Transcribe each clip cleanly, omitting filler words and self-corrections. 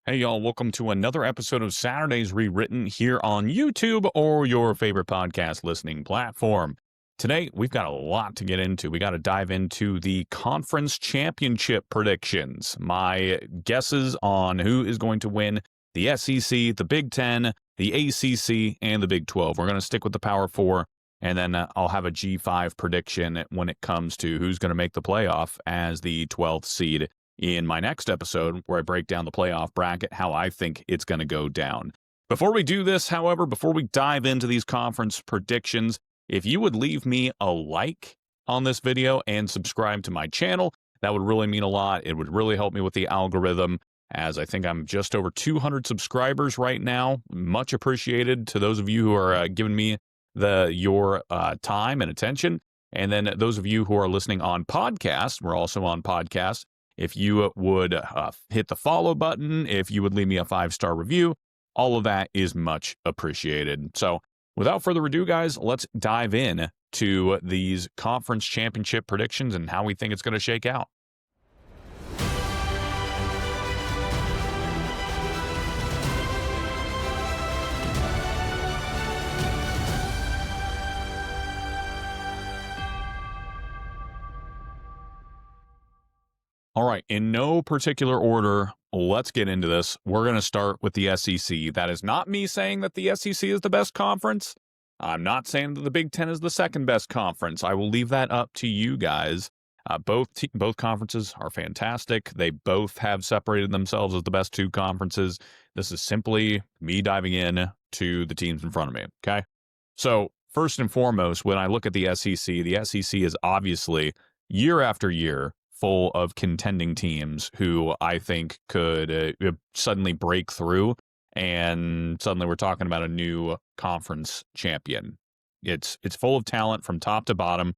Hey, y'all, welcome to another episode of Saturdays Rewritten here on YouTube or your favorite podcast listening platform. Today, we've got a lot to get into. We got to dive into the conference championship predictions, my guesses on who is going to win the SEC, the Big Ten, the ACC, and the Big 12. We're going to stick with the Power Four, and then I'll have a G5 prediction when it comes to who's going to make the playoff as the 12th seed in my next episode, where I break down the playoff bracket, how I think it's going to go down. Before we do this, however, before we dive into these conference predictions, if you would leave me a like on this video and subscribe to my channel, that would really mean a lot. It would really help me with the algorithm, as I think I'm just over 200 subscribers right now. Much appreciated to those of you who are giving me your time and attention. And then those of you who are listening on podcast, we're also on podcast. If you would hit the follow button, if you would leave me a 5-star review, all of that is much appreciated. So without further ado, guys, let's dive in to these conference championship predictions and how we think it's going to shake out. All right, in no particular order, let's get into this. We're going to start with the SEC. That is not me saying that the SEC is the best conference. I'm not saying that the Big Ten is the second best conference. I will leave that up to you guys. Both conferences are fantastic. They both have separated themselves as the best two conferences. This is simply me diving in to the teams in front of me, okay? So first and foremost, when I look at the SEC is obviously year after year full of contending teams who I think could suddenly break through, and suddenly we're talking about a new conference champion. It's full of talent from top to bottom.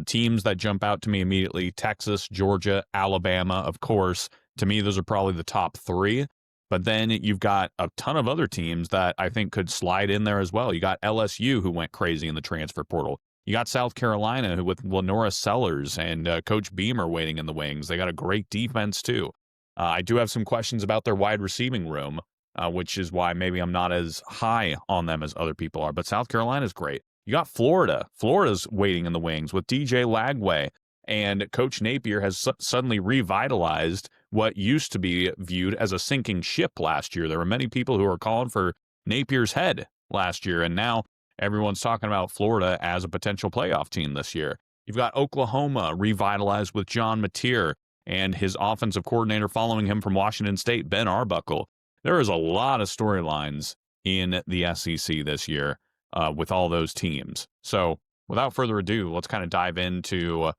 Teams that jump out to me immediately: Texas, Georgia, Alabama, of course. To me, those are probably the top three. But then you've got a ton of other teams that I think could slide in there as well. You got LSU, who went crazy in the transfer portal. You got South Carolina, who with Lenora Sellers and Coach Beamer waiting in the wings. They got a great defense, too. I do have some questions about their wide receiving room, which is why maybe I'm not as high on them as other people are. But South Carolina's great. You got Florida. Florida's waiting in the wings with DJ Lagway. And Coach Napier has suddenly revitalized what used to be viewed as a sinking ship last year. There were many people who were calling for Napier's head last year, and now everyone's talking about Florida as a potential playoff team this year. You've got Oklahoma revitalized with John Mateer and his offensive coordinator following him from Washington State, Ben Arbuckle. There is a lot of storylines in the SEC this year with all those teams. So without further ado, let's kind of dive into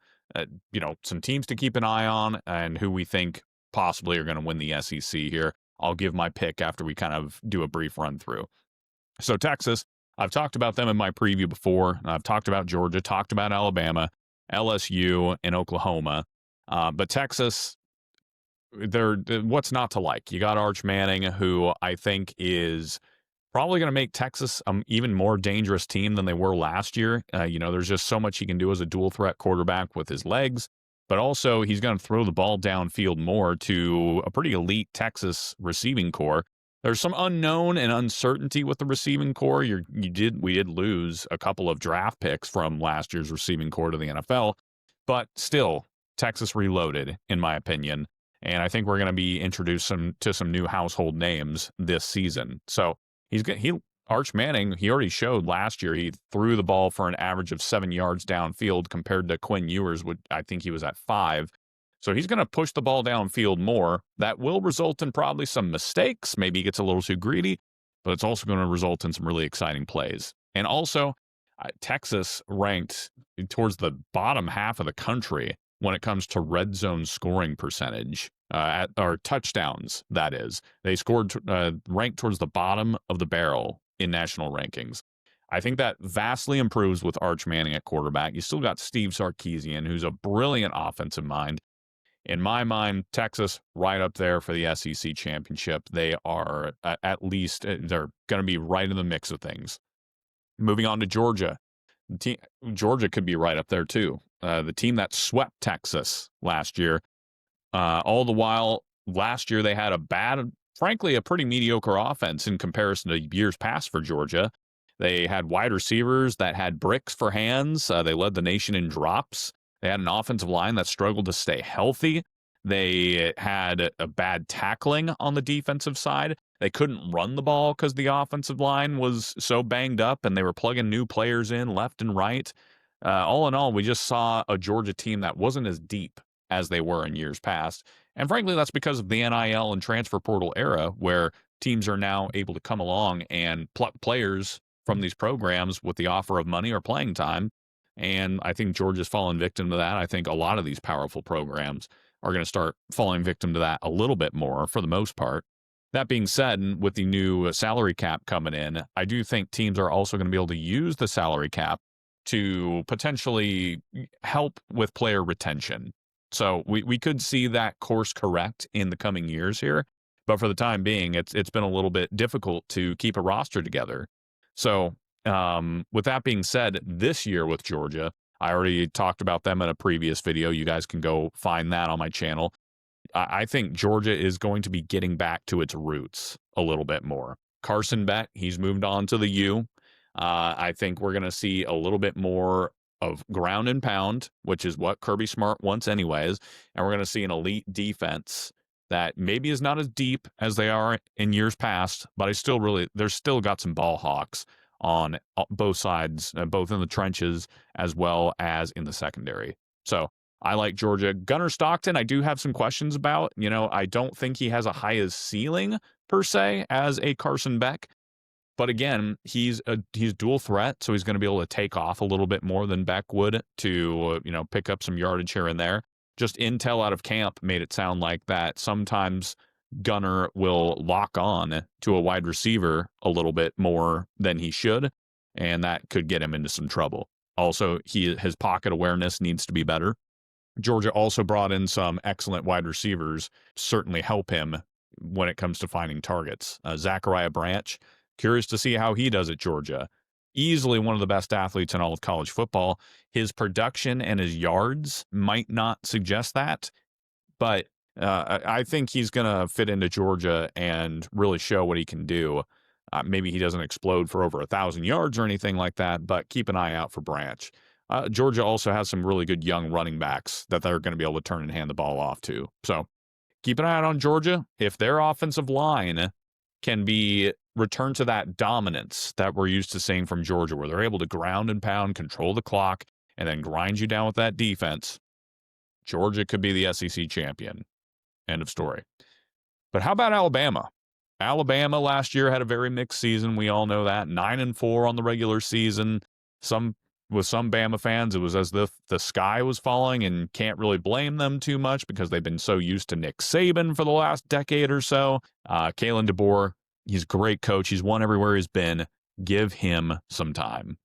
some teams to keep an eye on and who we think possibly are going to win the SEC here. I'll give my pick after we kind of do a brief run through. So Texas, I've talked about them in my preview before. I've talked about Georgia, talked about Alabama, LSU, and Oklahoma. But Texas, what's not to like? You got Arch Manning, who I think is probably going to make Texas an even more dangerous team than they were last year. There's just so much he can do as a dual threat quarterback with his legs, but also he's going to throw the ball downfield more to a pretty elite Texas receiving core. There's some unknown and uncertainty with the receiving core. We did lose a couple of draft picks from last year's receiving core to the NFL, but still, Texas reloaded, in my opinion. And I think we're going to be introduced to some new household names this season. So Arch Manning, he already showed last year he threw the ball for an average of 7 yards downfield compared to Quinn Ewers, I think he was at 5. So he's going to push the ball downfield more. That will result in probably some mistakes. Maybe he gets a little too greedy, but it's also going to result in some really exciting plays. And also, Texas ranked towards the bottom half of the country when it comes to red zone scoring percentage, or touchdowns, that is. They ranked towards the bottom of the barrel in national rankings. I think that vastly improves with Arch Manning at quarterback. You still got Steve Sarkisian, who's a brilliant offensive mind. In my mind, Texas right up there for the SEC championship. They are at least, they're going to be right in the mix of things. Moving on to Georgia. Georgia could be right up there too. The team that swept Texas last year. All the while, last year they had a bad frankly, a pretty mediocre offense in comparison to years past for Georgia. They had wide receivers that had bricks for hands. They led the nation in drops. They had an offensive line that struggled to stay healthy. They had a bad tackling on the defensive side. They couldn't run the ball because the offensive line was so banged up, and they were plugging new players in left and right. All in all, we just saw a Georgia team that wasn't as deep as they were in years past. And frankly, that's because of the NIL and transfer portal era, where teams are now able to come along and pluck players from these programs with the offer of money or playing time. And I think Georgia's fallen victim to that. I think a lot of these powerful programs are going to start falling victim to that a little bit more for the most part. That being said, with the new salary cap coming in, I do think teams are also going to be able to use the salary cap to potentially help with player retention. So we could see that course correct in the coming years here. But for the time being, it's been a little bit difficult to keep a roster together. So with that being said, this year with Georgia, I already talked about them in a previous video. You guys can go find that on my channel. I think Georgia is going to be getting back to its roots a little bit more. Carson Beck, he's moved on to the U. I think we're going to see a little bit more of ground and pound, which is what Kirby Smart wants anyways. And we're going to see an elite defense that maybe is not as deep as they are in years past, but there's still got some ball hawks on both sides, both in the trenches as well as in the secondary. So I like Georgia. Gunnar Stockton, I do have some questions about. I don't think he has a high as ceiling per se as a Carson Beck. But again, he's dual threat, so he's going to be able to take off a little bit more than Beck would to, pick up some yardage here and there. Just intel out of camp made it sound like that sometimes Gunnar will lock on to a wide receiver a little bit more than he should, and that could get him into some trouble. Also, his pocket awareness needs to be better. Georgia also brought in some excellent wide receivers, certainly help him when it comes to finding targets. Zachariah Branch, curious to see how he does at Georgia. Easily one of the best athletes in all of college football. His production and his yards might not suggest that, but I think he's going to fit into Georgia and really show what he can do. Maybe he doesn't explode for over 1,000 yards or anything like that, but keep an eye out for Branch. Georgia also has some really good young running backs that they're going to be able to turn and hand the ball off to. So keep an eye out on Georgia. If their offensive line can be returned to that dominance that we're used to seeing from Georgia, where they're able to ground and pound, control the clock, and then grind you down with that defense, Georgia could be the SEC champion. End of story. But how about Alabama? Alabama last year had a very mixed season. We all know that. 9-4 on the regular season. With some Bama fans, it was as if the sky was falling, and can't really blame them too much because they've been so used to Nick Saban for the last decade or so. Kalen DeBoer, he's a great coach. He's won everywhere he's been. Give him some time.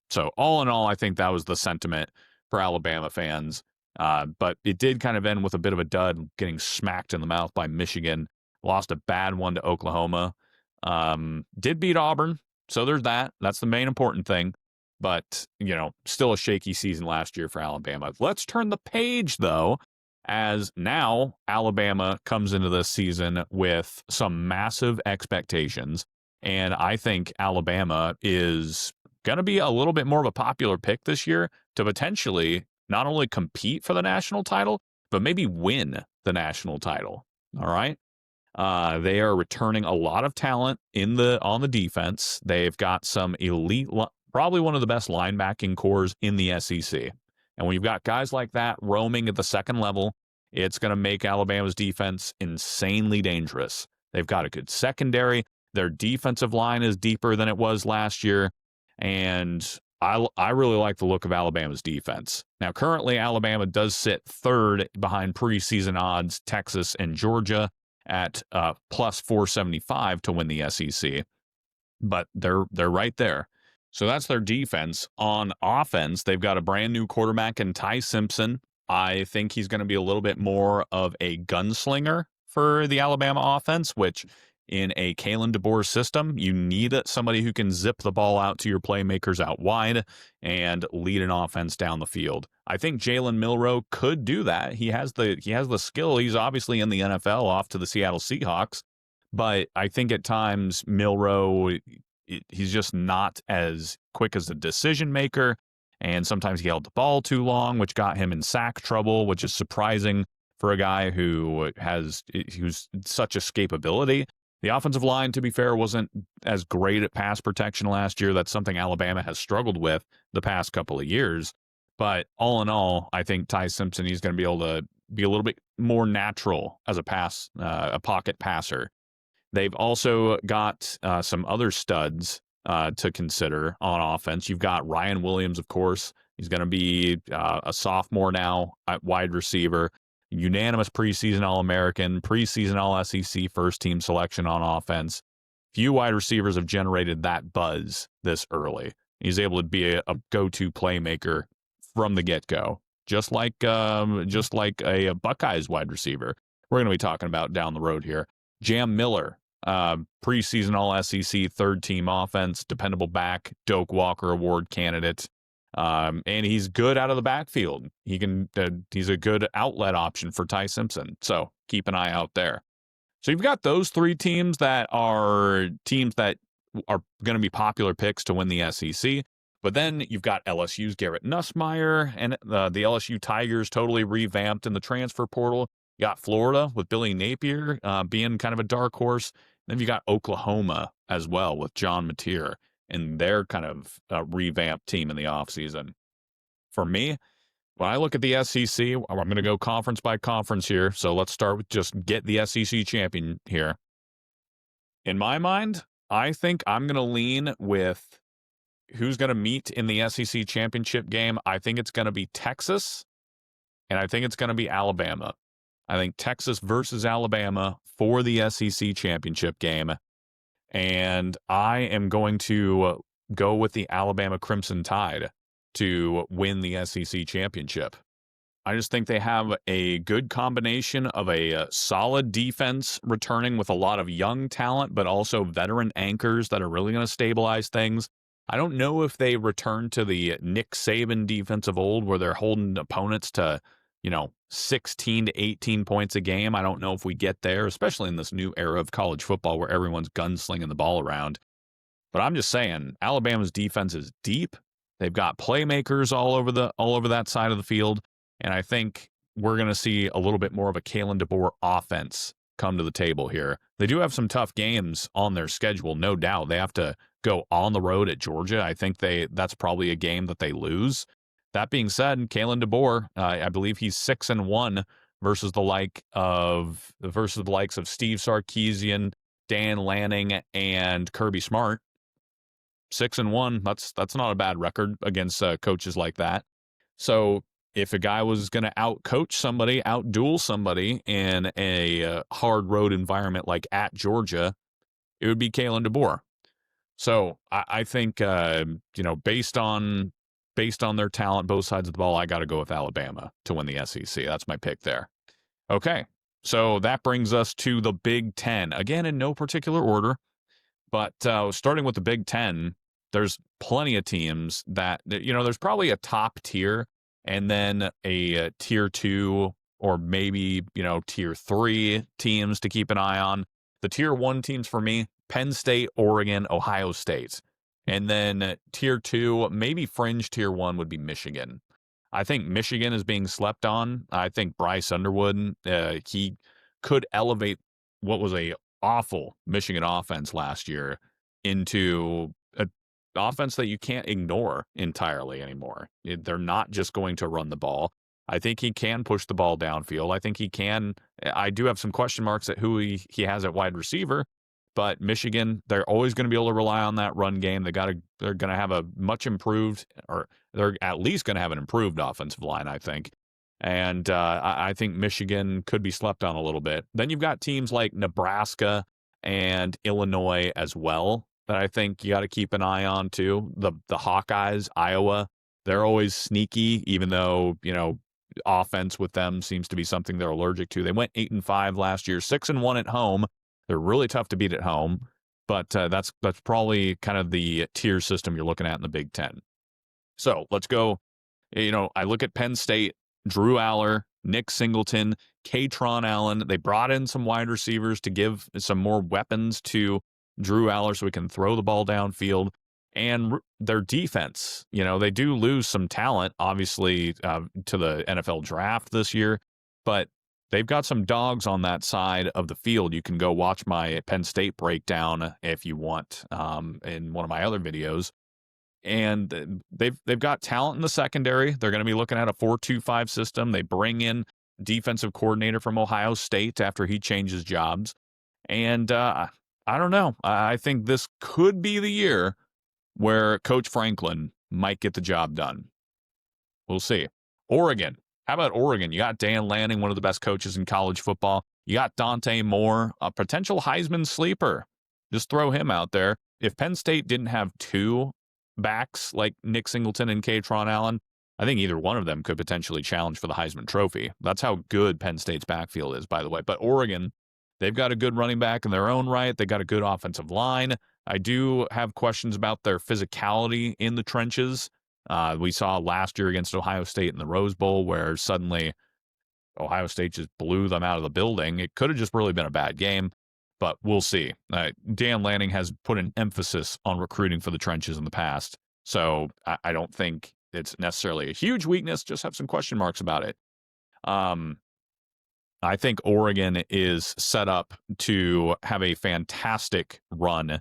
So all in all, I think that was the sentiment for Alabama fans. But it did kind of end with a bit of a dud, getting smacked in the mouth by Michigan. Lost a bad one to Oklahoma. Did beat Auburn, so there's that. That's the main important thing. But, still a shaky season last year for Alabama. Let's turn the page, though, as now Alabama comes into this season with some massive expectations. And I think Alabama is going to be a little bit more of a popular pick this year to potentially not only compete for the national title, but maybe win the national title. All right. They are returning a lot of talent on the defense. They've got some elite, probably one of the best linebacking cores in the SEC. And when you've got guys like that roaming at the second level, it's going to make Alabama's defense insanely dangerous. They've got a good secondary. Their defensive line is deeper than it was last year. And I really like the look of Alabama's defense. Now, currently, Alabama does sit third behind preseason odds, Texas and Georgia at plus 475 to win the SEC. But they're right there. So that's their defense. On offense, they've got a brand new quarterback in Ty Simpson. I think he's going to be a little bit more of a gunslinger for the Alabama offense, which in a Kalen DeBoer system, you need somebody who can zip the ball out to your playmakers out wide and lead an offense down the field. I think Jalen Milroe could do that. He has the skill. He's obviously in the NFL off to the Seattle Seahawks. But I think at times Milroe, he's just not as quick as a decision maker. And sometimes he held the ball too long, which got him in sack trouble, which is surprising for a guy who's such escapability. The offensive line, to be fair, wasn't as great at pass protection last year. That's something Alabama has struggled with the past couple of years. But all in all, I think Ty Simpson, he's going to be able to be a little bit more natural as a pocket passer. They've also got some other studs to consider on offense. You've got Ryan Williams, of course. He's going to be a sophomore now at wide receiver. Unanimous preseason All-American, preseason All-SEC first-team selection on offense. Few wide receivers have generated that buzz this early. He's able to be a go-to playmaker from the get-go, just like a Buckeyes wide receiver we're going to be talking about down the road here. Jam Miller, preseason All-SEC third-team offense, dependable back, Doak Walker Award candidate. And he's good out of the backfield. He's a good outlet option for Ty Simpson. So keep an eye out there. So you've got those three teams that are going to be popular picks to win the SEC. But then you've got LSU's Garrett Nussmeier and the LSU Tigers totally revamped in the transfer portal. You got Florida with Billy Napier being kind of a dark horse. Then you got Oklahoma as well with John Mateer and their kind of revamped team in the offseason. For me, when I look at the SEC, I'm going to go conference by conference here. So let's start with just get the SEC champion here. In my mind, I think I'm going to lean with who's going to meet in the SEC championship game. I think it's going to be Texas, and I think it's going to be Alabama. I think Texas versus Alabama for the SEC championship game. And I am going to go with the Alabama Crimson Tide to win the SEC championship. I just think they have a good combination of a solid defense returning with a lot of young talent, but also veteran anchors that are really going to stabilize things. I don't know if they return to the Nick Saban defense of old where they're holding opponents to 16 to 18 points a game. I don't know if we get there, especially in this new era of college football where everyone's gunslinging the ball around. But I'm just saying, Alabama's defense is deep. They've got playmakers all over that side of the field, and I think we're going to see a little bit more of a Kalen DeBoer offense come to the table here. They do have some tough games on their schedule, no doubt. They have to go on the road at Georgia. I think that's probably a game that they lose. That being said, Kalen DeBoer, I believe he's 6-1 versus the likes of Steve Sarkisian, Dan Lanning, and Kirby Smart. 6-1. That's not a bad record against coaches like that. So if a guy was going to outcoach somebody, outduel somebody in a hard road environment like at Georgia, it would be Kalen DeBoer. So I think based on their talent, both sides of the ball, I got to go with Alabama to win the SEC. That's my pick there. Okay, so that brings us to the Big Ten. Again, in no particular order, but starting with the Big Ten, there's plenty of teams that, there's probably a top tier and then a tier 2 or maybe, tier 3 teams to keep an eye on. The tier 1 teams for me, Penn State, Oregon, Ohio State. And then tier 2, maybe fringe tier 1 would be Michigan. I think Michigan is being slept on. I think Bryce Underwood, he could elevate what was a awful Michigan offense last year into an offense that you can't ignore entirely anymore. They're not just going to run the ball. I think he can push the ball downfield. I think he can. I do have some question marks at who he has at wide receiver. But Michigan, they're always going to be able to rely on that run game. They're going to have a much improved, or they're at least going to have an improved offensive line, I think. And I think Michigan could be slept on a little bit. Then you've got teams like Nebraska and Illinois as well that I think you got to keep an eye on too. The Hawkeyes, Iowa, they're always sneaky, even though, offense with them seems to be something they're allergic to. They went 8-5 last year, 6-1 at home. They're really tough to beat at home, but that's probably kind of the tier system you're looking at in the Big Ten. So let's go. I look at Penn State, Drew Aller, Nick Singleton, Katron Allen. They brought in some wide receivers to give some more weapons to Drew Aller so he can throw the ball downfield. And their defense, they do lose some talent, obviously, to the NFL draft this year, but they've got some dogs on that side of the field. You can go watch my Penn State breakdown if you want in one of my other videos. And they've got talent in the secondary. They're going to be looking at a 4-2-5 system. They bring in defensive coordinator from Ohio State after he changes jobs. And I don't know. I think this could be the year where Coach Franklin might get the job done. We'll see. Oregon. How about Oregon? You got Dan Lanning, one of the best coaches in college football. You got Dante Moore, a potential Heisman sleeper. Just throw him out there. If Penn State didn't have two backs like Nick Singleton and Katron Allen, I think either one of them could potentially challenge for the Heisman Trophy. That's how good Penn State's backfield is, by the way. But Oregon, they've got a good running back in their own right. They got a good offensive line. I do have questions about their physicality in the trenches. We saw last year against Ohio State in the Rose Bowl where suddenly Ohio State just blew them out of the building. It could have just really been a bad game, but we'll see. Dan Lanning has put an emphasis on recruiting for the trenches in the past, so I don't think it's necessarily a huge weakness, just have some question marks about it. I think Oregon is set up to have a fantastic run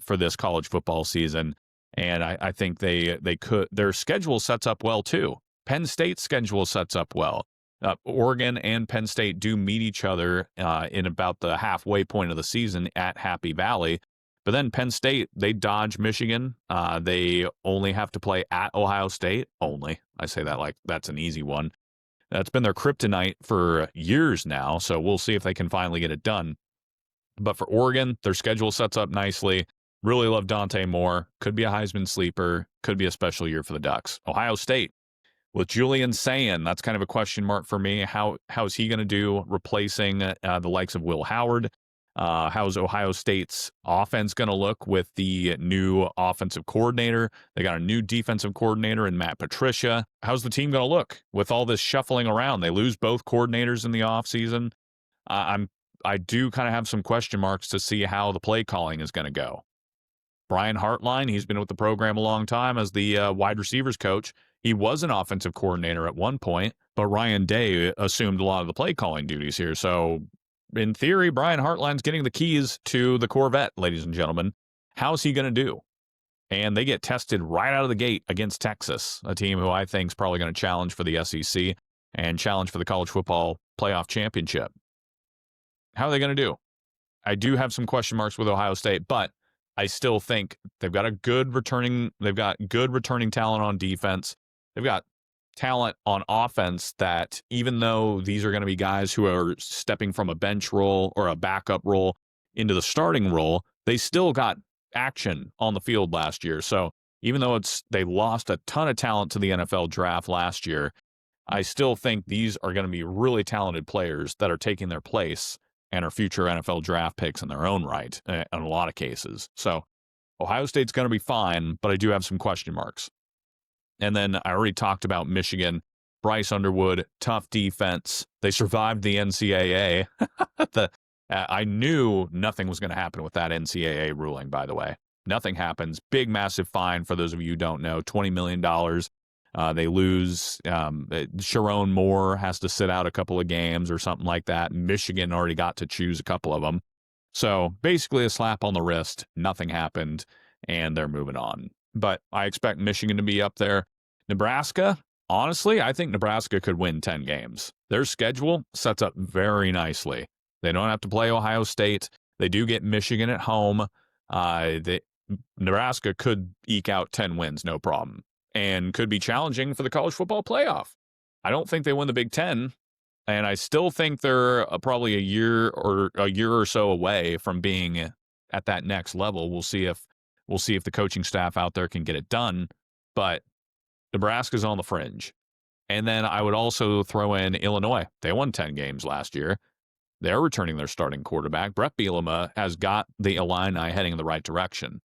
for this college football season. And I think they could. Their schedule sets up well, too. Penn State's schedule sets up well. Oregon and Penn State do meet each other in about the halfway point of the season at Happy Valley. But then Penn State, they dodge Michigan. They only have to play at Ohio State. Only. I say that like that's an easy one. That's been their kryptonite for years now. So we'll see if they can finally get it done. But for Oregon, their schedule sets up nicely. Really love Dante Moore. Could be a Heisman sleeper. Could be a special year for the Ducks. Ohio State with Julian Sayin. That's kind of a question mark for me. How is he going to do replacing the likes of Will Howard? How's Ohio State's offense going to look with the new offensive coordinator? They got a new defensive coordinator in Matt Patricia. How's the team going to look with all this shuffling around? They lose both coordinators in the offseason. I do kind of have some question marks to see how the play calling is going to go. Brian Hartline, he's been with the program a long time as the wide receivers coach. He was an offensive coordinator at one point, but Ryan Day assumed a lot of the play calling duties here. So in theory, Brian Hartline's getting the keys to the Corvette, ladies and gentlemen. How's he going to do? And they get tested right out of the gate against Texas, a team who I think is probably going to challenge for the SEC and challenge for the college football playoff championship. How are they going to do? I do have some question marks with Ohio State, but I still think they've got good returning talent on defense. They've got talent on offense that even though these are going to be guys who are stepping from a bench role or a backup role into the starting role, they still got action on the field last year. So even though they lost a ton of talent to the NFL draft last year, I still think these are going to be really talented players that are taking their place and are future NFL draft picks in their own right in a lot of cases. So Ohio State's going to be fine, but I do have some question marks. And then I already talked about Michigan. Bryce Underwood, tough defense. They survived the NCAA. I knew nothing was going to happen with that NCAA ruling, by the way. Nothing happens. Big, massive fine, for those of you who don't know, $20 million. They lose. Sharon Moore has to sit out a couple of games or something like that. Michigan already got to choose a couple of them. So basically a slap on the wrist. Nothing happened, and they're moving on. But I expect Michigan to be up there. Nebraska, honestly, I think Nebraska could win 10 games. Their schedule sets up very nicely. They don't have to play Ohio State. They do get Michigan at home. Nebraska could eke out 10 wins, no problem, and could be challenging for the college football playoff. I don't think they win the Big Ten, and I still think they're probably a year or so away from being at that next level. We'll see if the coaching staff out there can get it done, but Nebraska's on the fringe. And then I would also throw in Illinois. They won 10 games last year. They're returning their starting quarterback. Brett Bielema has got the Illini heading in the right direction.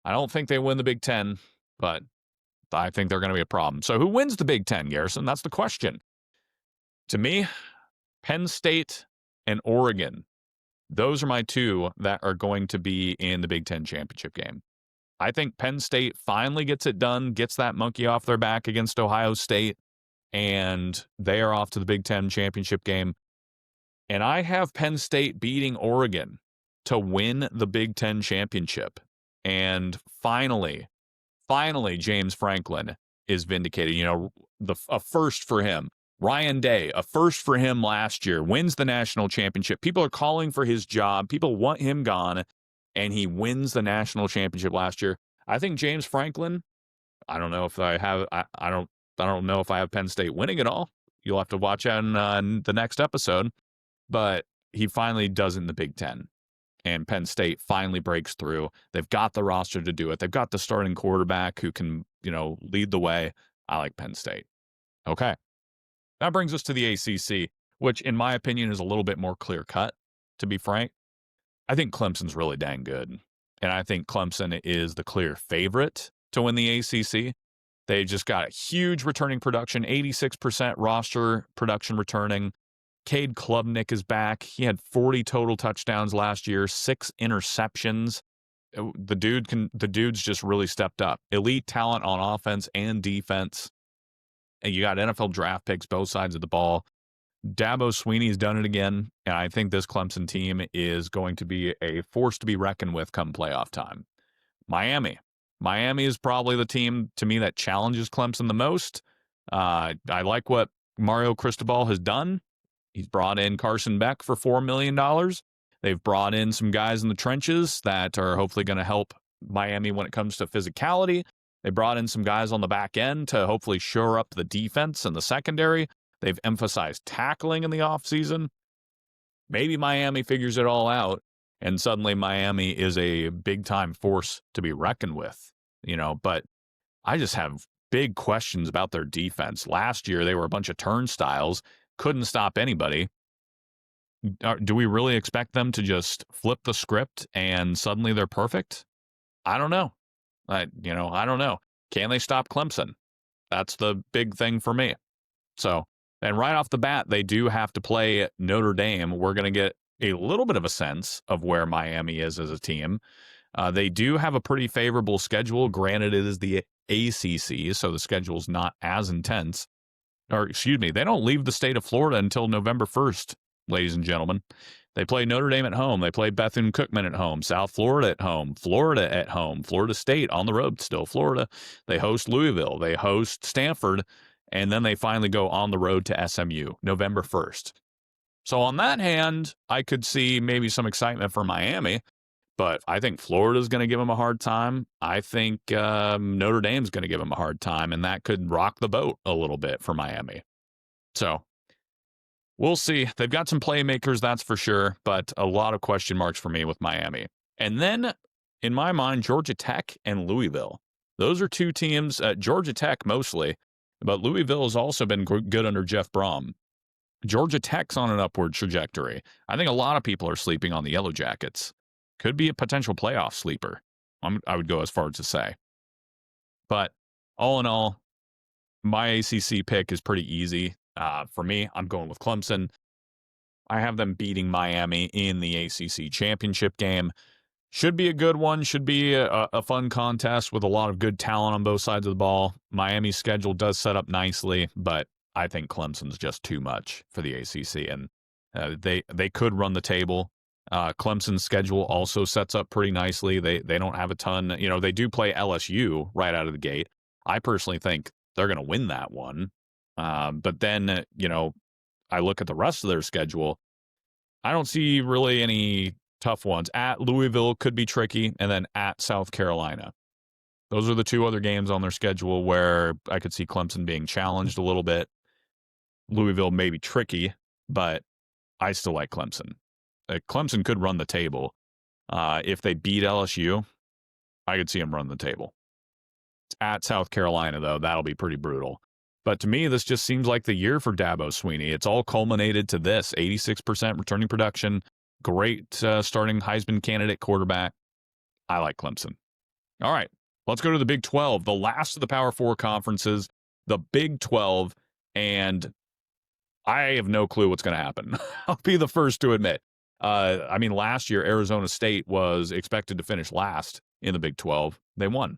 I don't think they win the Big Ten, but I think they're going to be a problem. So who wins the Big Ten, Garrison? That's the question. To me, Penn State and Oregon. Those are my two that are going to be in the Big Ten championship game. I think Penn State finally gets it done, gets that monkey off their back against Ohio State, and they are off to the Big Ten championship game. And I have Penn State beating Oregon to win the Big Ten championship. And finally, James Franklin is vindicated. You know, a first for him. Ryan Day, a first for him last year, wins the national championship. People are calling for his job. People want him gone, and he wins the national championship last year. I think James Franklin, I don't know if I have, I don't know if I have Penn State winning it all. You'll have to watch out in the next episode. But he finally does it in the Big Ten. And Penn State finally breaks through. They've got the roster to do it. They've got the starting quarterback who can, lead the way. I like Penn State. Okay. That brings us to the ACC, which in my opinion is a little bit more clear-cut, to be frank. I think Clemson's really dang good. And I think Clemson is the clear favorite to win the ACC. They just got a huge returning production, 86% roster production returning. Cade Klubnik is back. He had 40 total touchdowns last year, 6 interceptions. The dude's just really stepped up. Elite talent on offense and defense. And you got NFL draft picks both sides of the ball. Dabo Swinney's done it again, and I think this Clemson team is going to be a force to be reckoned with come playoff time. Miami is probably the team to me that challenges Clemson the most. I like what Mario Cristobal has done. He's brought in Carson Beck for $4 million. They've brought in some guys in the trenches that are hopefully going to help Miami when it comes to physicality. They brought in some guys on the back end to hopefully shore up the defense and the secondary. They've emphasized tackling in the offseason. Maybe Miami figures it all out, and suddenly Miami is a big-time force to be reckoned with. But I just have big questions about their defense. Last year, they were a bunch of turnstiles, couldn't stop anybody. Do we really expect them to just flip the script and suddenly they're perfect? I don't know. I don't know. Can they stop Clemson? That's the big thing for me. So, and right off the bat, they do have to play Notre Dame. We're going to get a little bit of a sense of where Miami is as a team. They do have a pretty favorable schedule. Granted, it is the ACC, so the schedule's not as intense. They don't leave the state of Florida until November 1st, ladies and gentlemen. They play Notre Dame at home. They play Bethune-Cookman at home. South Florida at home. Florida at home. Florida State on the road, still Florida. They host Louisville. They host Stanford. And then they finally go on the road to SMU, November 1st. So on that hand, I could see maybe some excitement for Miami. But I think Florida's going to give them a hard time. I think Notre Dame's going to give them a hard time. And that could rock the boat a little bit for Miami. So we'll see. They've got some playmakers, that's for sure, but a lot of question marks for me with Miami. And then, in my mind, Georgia Tech and Louisville. Those are two teams, Georgia Tech mostly, but Louisville has also been good under Jeff Brom. Georgia Tech's on an upward trajectory. I think a lot of people are sleeping on the Yellow Jackets. Could be a potential playoff sleeper, I would go as far as to say. But all in all, my ACC pick is pretty easy. For me, I'm going with Clemson. I have them beating Miami in the ACC championship game. Should be a good one. Should be a fun contest with a lot of good talent on both sides of the ball. Miami's schedule does set up nicely, but I think Clemson's just too much for the ACC, and they could run the table. Clemson's schedule also sets up pretty nicely. They don't have a ton. They do play LSU right out of the gate. I personally think they're going to win that one. But then, I look at the rest of their schedule. I don't see really any tough ones. At Louisville could be tricky, and then at South Carolina. Those are the two other games on their schedule where I could see Clemson being challenged a little bit. Louisville may be tricky, but I still like Clemson. Clemson could run the table. If they beat LSU, I could see them run the table. At South Carolina, though, that'll be pretty brutal. But to me, this just seems like the year for Dabo Swinney. It's all culminated to this, 86% returning production, great starting Heisman candidate quarterback. I like Clemson. All right, let's go to the Big 12, the last of the Power 4 conferences, the Big 12. And I have no clue what's going to happen. I'll be the first to admit. I mean, last year, Arizona State was expected to finish last in the Big 12. They won.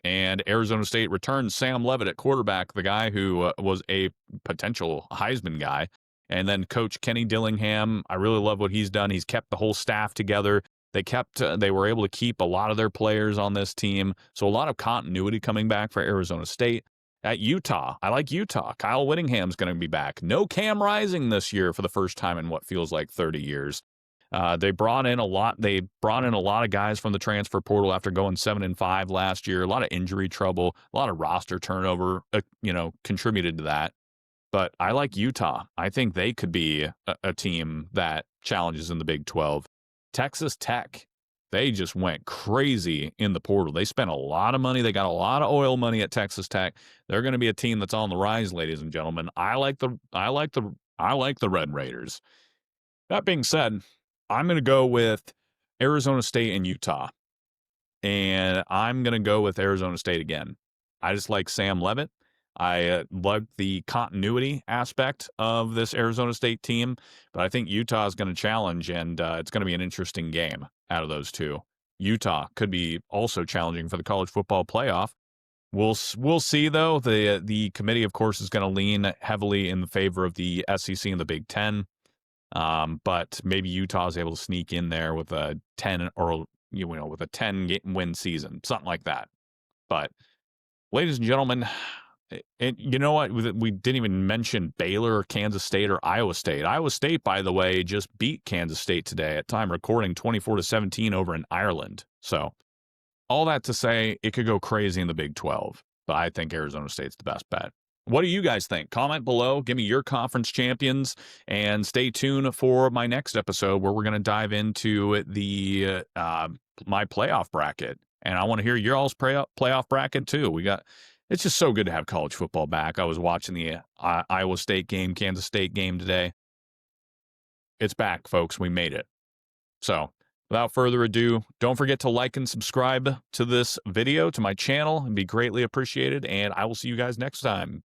And Arizona State returned Sam Leavitt at quarterback, the guy who was a potential Heisman guy. And then Coach Kenny Dillingham, I really love what he's done. He's kept the whole staff together. They were able to keep a lot of their players on this team. So a lot of continuity coming back for Arizona State. At Utah, I like Utah. Kyle Whittingham's going to be back. No Cam Rising this year for the first time in what feels like 30 years. They brought in a lot. They brought in a lot of guys from the transfer portal after going 7-5 last year. A lot of injury trouble, a lot of roster turnover, contributed to that. But I like Utah. I think they could be a team that challenges in the Big 12. Texas Tech, they just went crazy in the portal. They spent a lot of money. They got a lot of oil money at Texas Tech. They're going to be a team that's on the rise, ladies and gentlemen. I like the Red Raiders. That being said, I'm going to go with Arizona State and Utah. And I'm going to go with Arizona State again. I just like Sam Leavitt. I like the continuity aspect of this Arizona State team, but I think Utah is going to challenge, and it's going to be an interesting game out of those two. Utah could be also challenging for the college football playoff. We'll see, though. The committee, of course, is going to lean heavily in the favor of the SEC and the Big Ten, but maybe Utah is able to sneak in there with a 10 or with a 10-win season, something like that. But, ladies and gentlemen. And you know what? We didn't even mention Baylor, Kansas State, or Iowa State. Iowa State, by the way, just beat Kansas State today at time recording 24-17 over in Ireland. So all that to say, it could go crazy in the Big 12, but I think Arizona State's the best bet. What do you guys think? Comment below. Give me your conference champions, and stay tuned for my next episode where we're going to dive into the my playoff bracket. And I want to hear your all's playoff bracket too. It's just so good to have college football back. I was watching the Iowa State game, Kansas State game today. It's back, folks. We made it. So, without further ado, don't forget to like and subscribe to this video, to my channel. It'd be greatly appreciated, and I will see you guys next time.